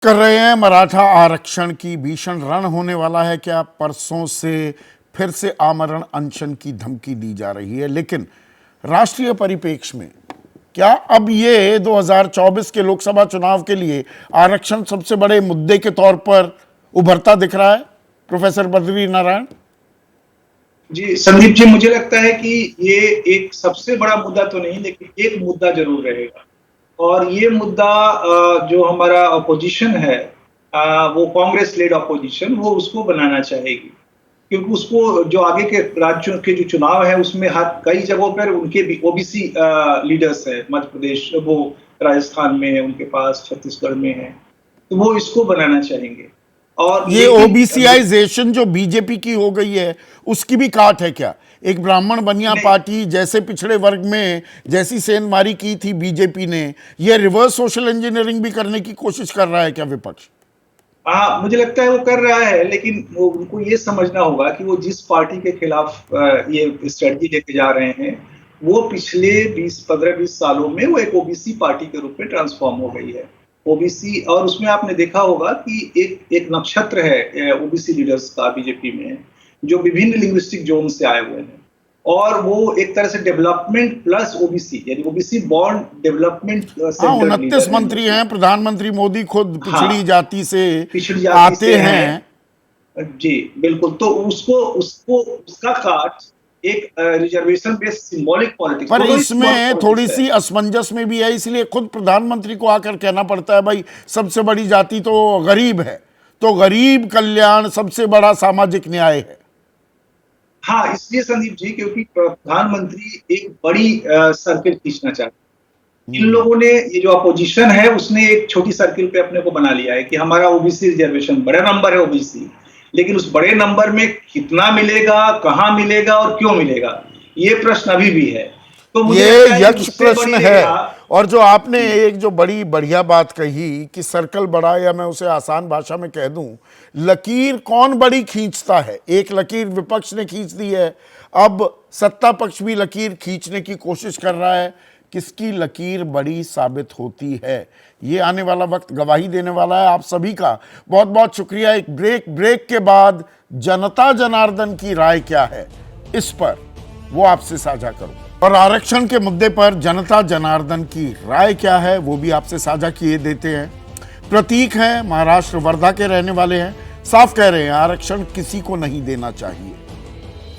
कर रहे हैं। मराठा आरक्षण की भीषण रण होने वाला है क्या? परसों से फिर से आमरण अनशन की धमकी दी जा रही है, लेकिन राष्ट्रीय परिप्रेक्ष्य में क्या अब ये 2024 के लोकसभा चुनाव के लिए आरक्षण सबसे बड़े मुद्दे के तौर पर उभरता दिख रहा है? प्रोफेसर बद्री नारायण जी, संदीप जी, मुझे लगता है कि ये एक सबसे बड़ा मुद्दा तो नहीं, लेकिन एक मुद्दा जरूर रहेगा। और ये मुद्दा जो हमारा अपोजिशन है, वो कांग्रेस लेड अपोजिशन, वो उसको बनाना चाहेगी, क्योंकि उसको जो आगे के राज्यों के जो चुनाव है उसमें हर कई जगहों पर उनके भी ओबीसी लीडर्स है। मध्य प्रदेश, वो राजस्थान में है उनके पास, छत्तीसगढ़ में है, तो वो इसको बनाना चाहेंगे। और ये ओबीसीआइजेशन जो बीजेपी की हो गई है उसकी भी काट है क्या? एक ब्राह्मण बनिया पार्टी जैसे पिछड़े वर्ग में जैसी सेंधमारी की थी बीजेपी ने, ये रिवर्स सोशल इंजीनियरिंग भी करने की कोशिश कर रहा है क्या विपक्ष? हाँ, मुझे लगता है वो कर रहा है, लेकिन वो उनको ये समझना होगा कि वो जिस पार्टी के खिलाफ ये स्ट्रेटजी लेके जा रहे हैं, वो पिछले 15-20 सालों में वो एक ओबीसी पार्टी के रूप में ट्रांसफॉर्म हो गई है। ओबीसी, और उसमें आपने देखा होगा कि एक नक्षत्र है ओबीसी लीडर्स का बीजेपी में, जो विभिन्न लिंग्विस्टिक जोन से आए हुए हैं, और वो एक तरह से डेवलपमेंट प्लस ओबीसी, यानी ओबीसी बॉन्ड डेवलपमेंट सेंटर 29 मंत्री हैं, प्रधानमंत्री मोदी खुद पिछड़ी जाति से पिछड़ी जाति आते से हैं। जी बिल्कुल, तो उसका काट एक रिजर्वेशन बेस्ड सिंबॉलिक पॉलिटिक्स, पर इसमें थोड़ी सी असमंजस में भी है, इसलिए खुद प्रधानमंत्री को आकर कहना पड़ता है भाई सबसे बड़ी जाति तो गरीब है, तो गरीब कल्याण सबसे बड़ा सामाजिक न्याय है। हाँ, इसलिए संदीप जी, क्योंकि प्रधानमंत्री एक बड़ी सर्किल खींचना चाहते हैं। इन लोगों ने, ये जो अपोजिशन है, उसने एक छोटी सर्किल पे अपने को बना लिया है कि हमारा ओबीसी रिजर्वेशन बड़ा नंबर है ओबीसी, लेकिन उस बड़े नंबर में कितना मिलेगा, कहां मिलेगा और क्यों मिलेगा, ये प्रश्न अभी भी है। तो मुझे ये यक्ष प्रश्न है। और जो आपने एक जो बड़ी बढ़िया बात कही कि सर्कल बड़ा, या मैं उसे आसान भाषा में कह दूं, लकीर कौन बड़ी खींचता है? एक लकीर विपक्ष ने खींच दी है, अब सत्ता पक्ष भी लकीर खींचने की कोशिश कर रहा है। किसकी लकीर बड़ी साबित होती है, ये आने वाला वक्त गवाही देने वाला है। आप सभी का बहुत बहुत शुक्रिया। एक ब्रेक के बाद जनता जनार्दन की राय क्या है इस पर वो आपसे साझा करूं, और आरक्षण के मुद्दे पर जनता जनार्दन की राय क्या है वो भी आपसे साझा किए देते हैं। प्रतीक हैं, महाराष्ट्र वर्धा के रहने वाले हैं, साफ कह रहे हैं आरक्षण किसी को नहीं देना चाहिए।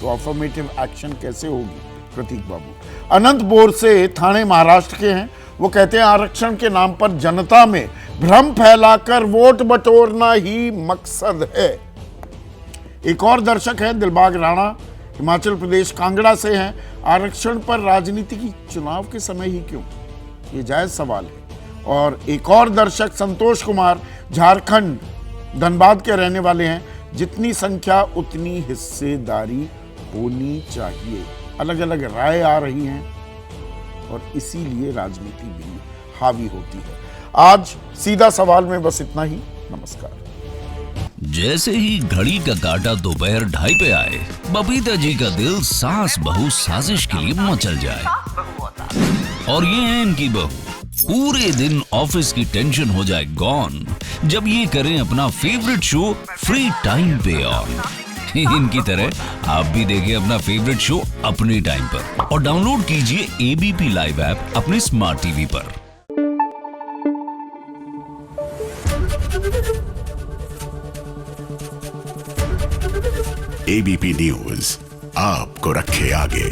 तो अफर्मेटिव एक्शन कैसे होगी? प्रतीक बाबू अनंतपुर से थाने महाराष्ट्र के हैं। वो कहते हैं आरक्षण के नाम पर जनता में भ्रम फैलाकर वोट बटोरना ही मकसद है। एक और दर्शक है दिलबाग राणा, हिमाचल प्रदेश कांगड़ा से हैं। आरक्षण पर राजनीति की चुनाव के समय ही क्यों, ये जायज सवाल है। और एक और दर्शक संतोष कुमार, झारखंड धनबाद के रहने वाले हैं। जितनी संख्या उतनी हिस्सेदारी होनी चाहिए। अलग अलग राय आ रही हैं और इसीलिए राजनीति भी हावी होती है। आज सीधा सवाल में बस इतना ही। नमस्कार। जैसे ही घड़ी का काटा दोपहर 2:30 पे आए, बबीता जी का दिल सास बहू साजिश के लिए मचल जाए। और ये है इनकी बहू, पूरे दिन ऑफिस की टेंशन हो जाए गॉन जब ये करें अपना फेवरेट शो फ्री टाइम पे ऑन। इनकी तरह आप भी देखें अपना फेवरेट शो अपने टाइम पर और डाउनलोड कीजिए एबीपी लाइव ऐप अपने स्मार्ट टीवी पर। एबीपी न्यूज आपको रखे आगे।